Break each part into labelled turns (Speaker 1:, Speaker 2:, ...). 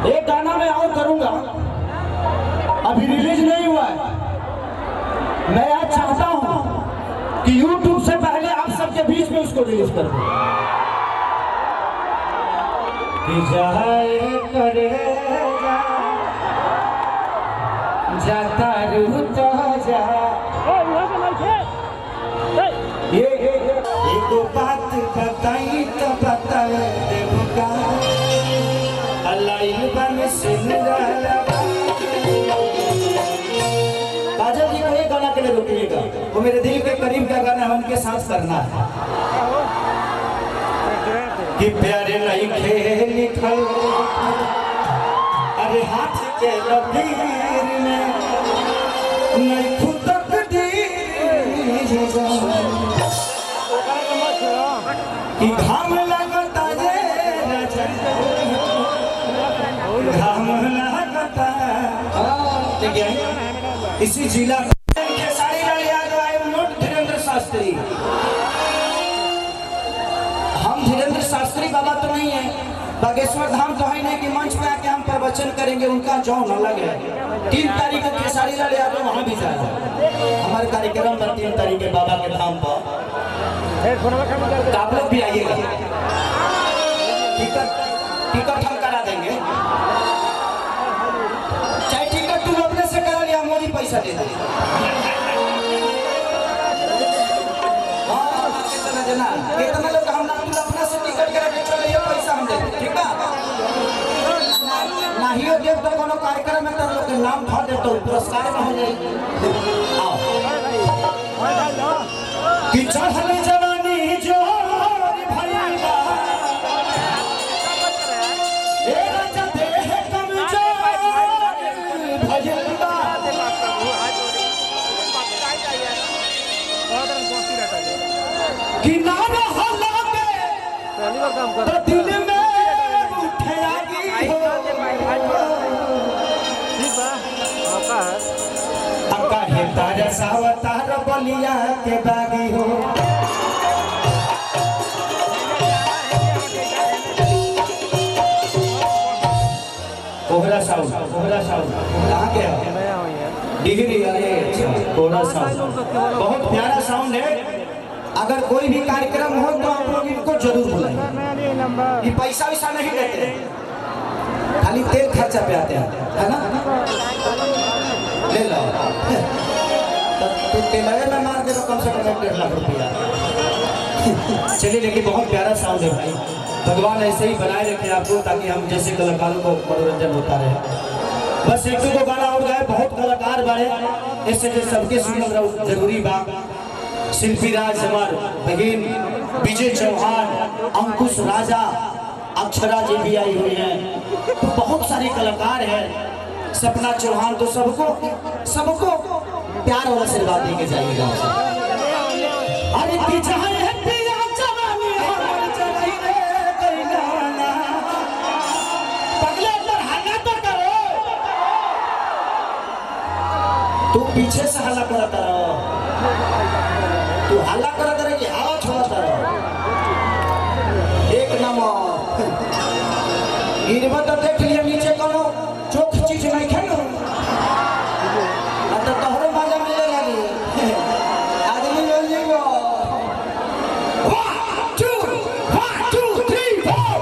Speaker 1: एक गाना मैं और करूंगा, अभी रिलीज नहीं हुआ है। मैं आज चाहता हूं कि YouTube से पहले आप सबके बीच में उसको रिलीज कर दूं। कि जाए करे जाता रूता जा एक बात बताई तो बता देगा काजल जी को एक गाना के लिए रोकिएगा, वो मेरे दिल के करीब का गाना है, उनके साथ करना है। कि प्यारे नहीं खेल लिखल अरे हाथ के लकीर में नहीं खुद कि घाम लगता इसी जिला सारी धीरेन्द्र शास्त्री। हम धीरेन्द्र शास्त्री बाबा तो नहीं है, बागेश्वर धाम तो है नहीं कि मंच पे आके हम प्रवचन करेंगे, उनका जौन अलग है। 3 तारीख को खेसारी लाल यादव वहाँ भी जाए हमारे कार्यक्रम पर 3 तारीख के बाबा के धाम पर आप लोग भी आइएगा। टिकट हम करा देंगे, चाहे टिकट तुम अपने से करा लिया, मोदी पैसा दे देंगे। कितना लोग हम अपने से टिकट करा के चले, ये पैसा हम देंगे, ठीक है ना ही हो देव तो कोनो कार्यक्रम में तो लोग के नाम भर दे तो पुरस्कार में हो जाए। आओ कि चढ़ल जवानी जो भैया ए राजा देह कमजोर भजलवा कि ना रहला के तो दिल में उठे आगी हो अंका है तारा सावतार बलिया के बागी हो। कोहरा साउंड कहाँ के डिग्री कोहरा साउंड बहुत प्यारा साउंड है। अगर कोई भी कार्यक्रम हो तो आप लोग इनको जरूर बुलाएं। ये पैसा वैसा नहीं लेते, खाली तेल खर्चा पे आते हैं, है ना? ले लो तो तेलवे में मार दे तो कम से कम 1.5 लाख रुपया। चलिए, लेकिन बहुत प्यारा साउंड है भाई, भगवान ऐसे ही बनाए रखे आपको ताकि हम जैसे कलाकारों को मनोरंजन होता रहे। बस 1-2 गाना और गाए, बहुत कलाकार बारे ऐसे सबके सुनना जरूरी बा। शिल्पी राज हमार बहन, विजय चौहान, अंकुश राजा, अक्षरा जी भी आई हुई हैं, बहुत सारे कलाकार हैं, सपना चौहान, तो सबको प्यार और आशीर्वाद देके जाइएगा। अरे तू पीछे से हल्ला करता रहो, तू हल्ला करता रहे कि हवा छोड़ता रहो। एक नंबर गिरबा तो देख लिया, नीचे कोनो चोख चीज नहीं खेलो तो तोहरे मजा मिले लगी। आदमी बोल जीवो 1 2 3 4।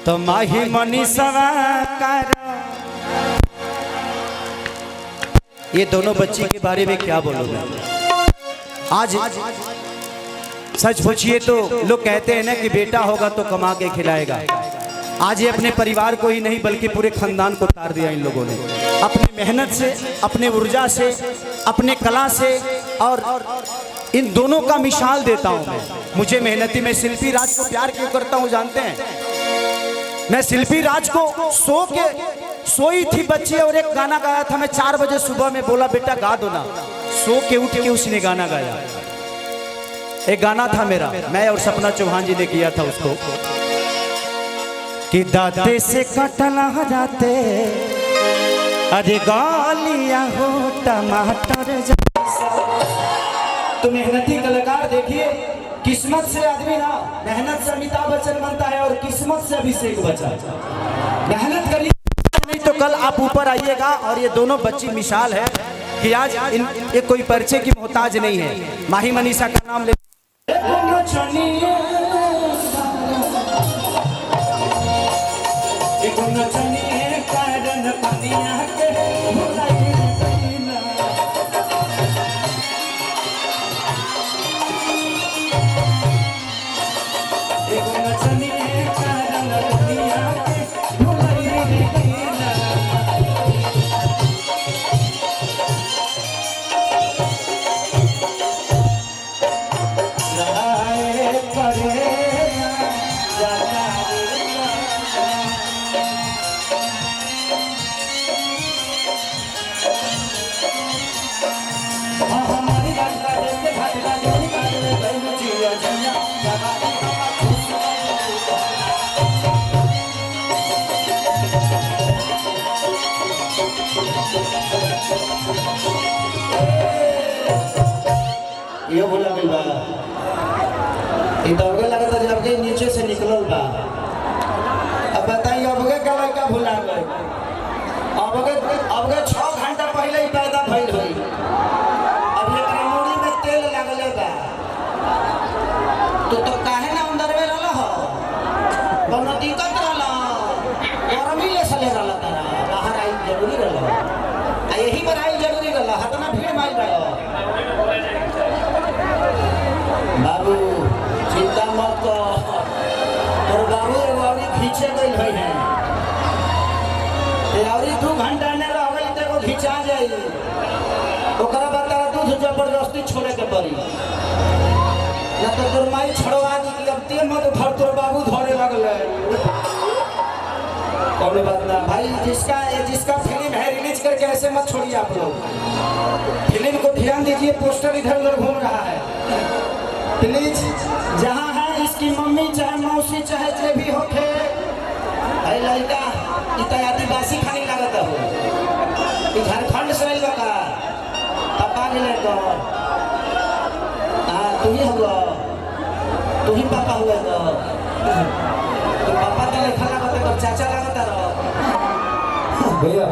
Speaker 1: तो माही मनी सवार, ये दोनों बच्ची के बारे में क्या बोलोगे? आज सच पूछिए तो लोग कहते हैं ना कि बेटा होगा तो कमा के खिलाएगा, आज ये अपने परिवार को ही नहीं बल्कि पूरे खानदान को तार दिया इन लोगों ने, अपनी मेहनत से, अपने ऊर्जा से, अपने कला से। और इन दोनों का मिसाल देता हूं मैं। मुझे मेहनती, मैं शिल्पी राज को प्यार क्यों करता हूं जानते हैं? मैं शिल्पी राज को सोई थी बच्ची और एक गाना गाया था मैं 4 बजे सुबह में, बोला बेटा गा दो ना। सो के उठ के उसने गाना गाया। एक गाना था मेरा, मैं और सपना चौहान जी ने किया था उसको, कि दांते से कटना जाते अरे गालियां हो टमाटर जैसा। तो मेहनती कलाकार देखिए, किस्मत से आदमी ना, मेहनत से अमिताभ बच्चन बनता है और किस्मत से अभिषेक बच्चन। मेहनत करिए, नहीं तो कल आप ऊपर आइएगा। और ये दोनों बच्ची मिसाल है कि आज ये कोई परिचय की मोहताज नहीं है। माही मनीषा का नाम ले, ये बोला मिल बा ये दौड़े लगा था जब के नीचे से निकलल बा। अब बताइए अब के क्या लड़का भुला गए? अब के 6 घंटा पहले ही पैदा भइल होई। अब ये मुड़ी में तेल लगले बा तो काहे ना अंदर में रहला हो? कोनो दिक्कत रहला, गरमी ले सले रहला, तारा बाहर आई जरूरी रहला, आ यही पर आई जरूरी रहला, हतना भीड़ माई बा। बाबू चिंता मत कर, तोर बाबू एगो खींचे गई है, और 2 घंटा ने रह गई तो खिंचा जाए। ओकरा बाद तारा दूध जबरदस्ती छोड़े के पड़ी, ना तो तोर माई छड़वा दी। अब ते मत धर, तोर बाबू धरे लगले। कोई बात ना भाई, जिसका फिल्म है रिलीज करके ऐसे मत छोड़िए आप लोग। फिल्म को ध्यान दीजिए, पोस्टर इधर उधर घूम रहा है प्लीज। जहाँ है इसकी मम्मी चाहे मौसी चाहे जो भी हो थे, अरे लड़का इतना आदिवासी खानी लागत हो, झारखंड से आइल बा। पापा मिले तो तू ही हुआ, तू ही पापा हुआ तो पापा तो लिखा लागत है, चाचा लागत रहो।
Speaker 2: भैया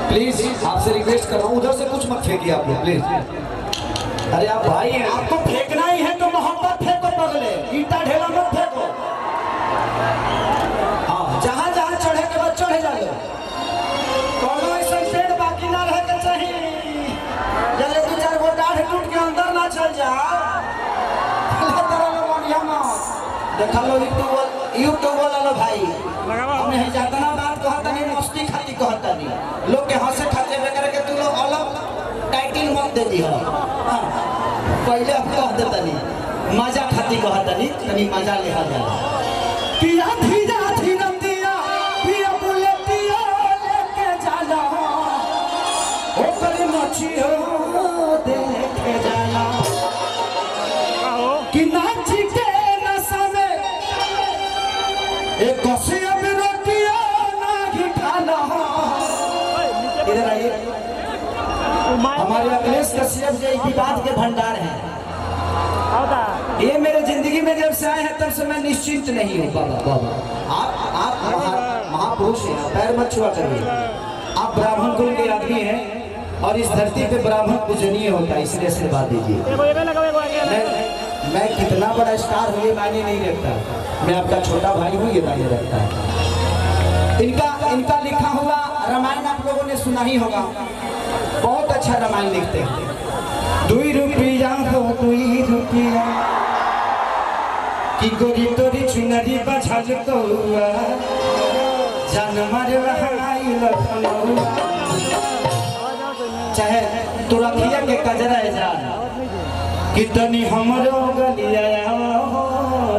Speaker 2: प्लीज आपसे रिक्वेस्ट कर रहा हूँ, उधर से कुछ मत फेंकिए आप लोग प्लीज।
Speaker 1: अरे आप भाई हैं, आपको फेंकना ही है तो मोहब्बत फेंको, पगले ईटा ढेला मत फेंको। हाँ, जहाँ जहाँ चढ़े के बाद चढ़े जाओ, कोनो ऐसा पेड़ बाकी ना रह के चाहिए, जले 2-4 गो डाढ़ टूट के अंदर ना चल जाओ। देखा लो यूट्यूब वाला भाई, हमें जितना बात कहता नहीं, मस्ती खाती कहता नहीं, लोग के हंसे खाते बेकर के तू लोग अलग टाइटिल मत दे दी हो। पहले आप कह देता नहीं, मजा खाती कहता नहीं, तनी मजा ले जाए। पिया धीरा धीरा दिया पिया बुलेटिया लेके जाला, ओ करी मछियो देखे जाला, कि नाच के नशा में एक कसिया में रोटिया ना घिठाना। इधर आइए, हमारे अखिलेश कश्यप जी विवाद के भंडार हैं। ये मेरे जिंदगी में जब से आए हैं तब से मैं निश्चिंत नहीं हूँ। बाबा आप महापुरुष हैं, पैर मत छुआ करिए। आप ब्राह्मण कुल के आदमी हैं और इस धरती पे ब्राह्मण पूजनीय होता है, इसलिए आशीर्वाद दीजिए। मैं कितना बड़ा स्टार हूँ ये मायने नहीं रखता, मैं आपका छोटा भाई हूँ ये मायने रखता है। इनका लिखा हुआ रामायण आप लोगों ने सुना ही होगा, बहुत अच्छा रामायण लिखते हैं। 2 रुपया हो 2 रुपया कि गोरी तोरी चुनरी बझल कौआ जान मारे आई लखनऊआ चाहे तोरा खिया के कजरा है जान कितनी हमरो गलिया हो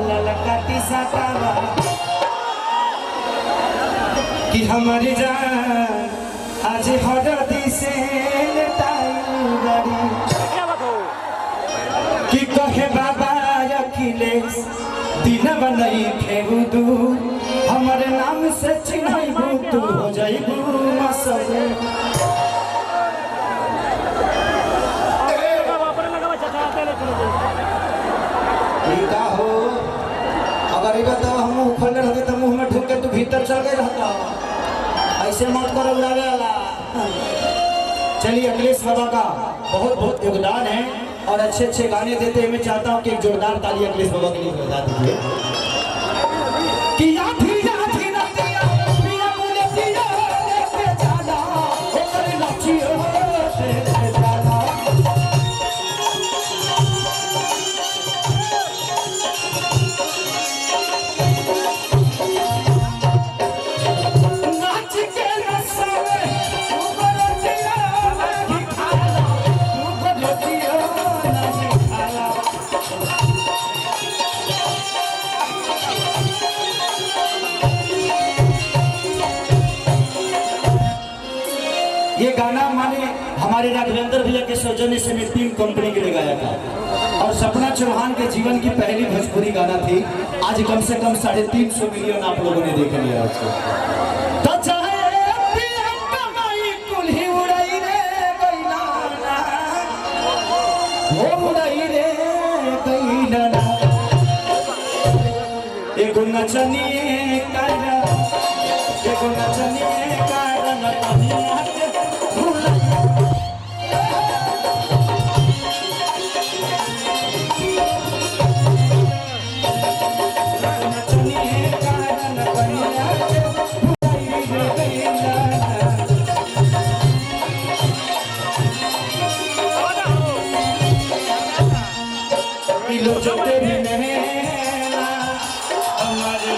Speaker 1: ललकाती साटावा कि हमारी जान आज हरदी से टाइगरी कि कहे बाबा अखिलेश दिन बनई खेबू दूर हमारे नाम से चिन्हबू तू हो जाइबू मसले
Speaker 2: का हो अगर ये बताओ हम मुंह खोलने रहते तो मुंह में ढुक के तू भीतर चल गए रहता ऐसे मत करो उड़ावे वाला।
Speaker 1: चलिए अखिलेश बाबा का बहुत बहुत योगदान है और अच्छे अच्छे गाने देते हैं। मैं चाहता हूँ कि एक जोरदार ताली अखिलेश बाबा के लिए बजा दीजिए कि आधी आधी रातिया पिया मुझे पिया लेके जाना ओ करे नाचियो लेके जाना नाच के रसावे ऊपर दिया नहीं खाला ऊपर दिया नहीं खाला ये गाना माने हमारे राघवेंद्र भैया के सौजन्य से मैं 3 कंपनी के लिए गाया था और सपना चौहान के जीवन की पहली भोजपुरी गाना थी। आज कम से कम 350 मिलियन आप लोगों ने देख लिया उसको। तो चाहे पिया कमाई कुल्ही उड़ाई रे गइलाना हो उड़ाई रे गइलाना एगो नचनिए कारा एगो नचनिए कारा नचनिए जो तेरी नैना हमारे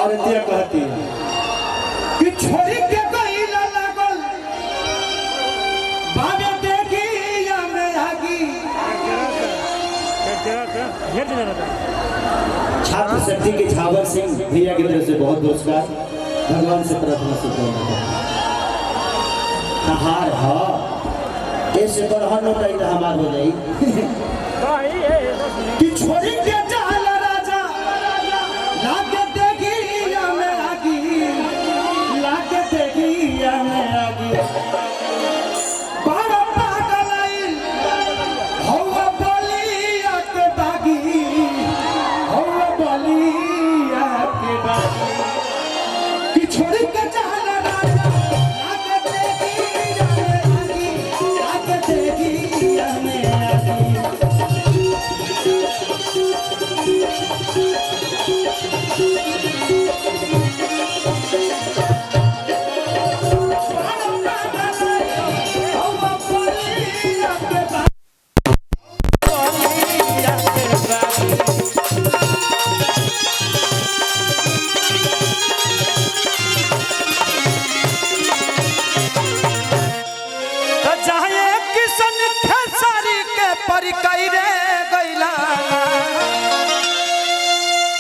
Speaker 1: और दिया कहती कि छोरी के गईला लागल बाबे देखी या मैं आगी छात्र शक्ति के झावर सिंह भैया की तरफ से बहुत पुरस्कार भगवान से प्रार्थना से हार हा ऐसे तो हर नोटाई हमार हो जाई कि छोरी के जाल राजा लागे देखी या मैं आगी लागे देखी या मैं आगी बड़ा पागल आई हवा बलिया के बागी हवा बलिया के बागी कि छोरी के जाल राजा लागे देखी या मैं आगी लागे देखी या मैं आगी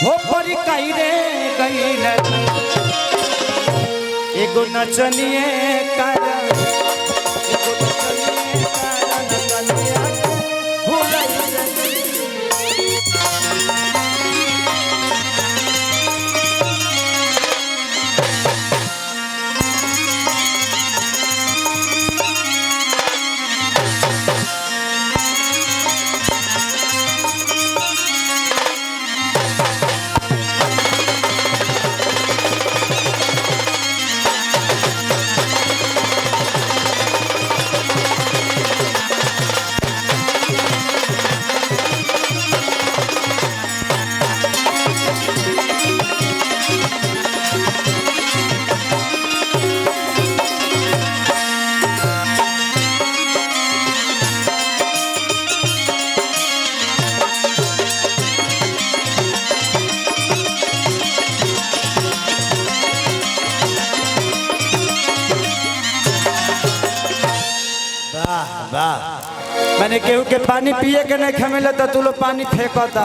Speaker 1: हो पर कई रे गई एगो नचनिए कारण एगो नचनिए कारण कन्या भुलाई रे। मैंने केहू के पानी पिए के नहीं खमेले तो तू लोग पानी फेंकता।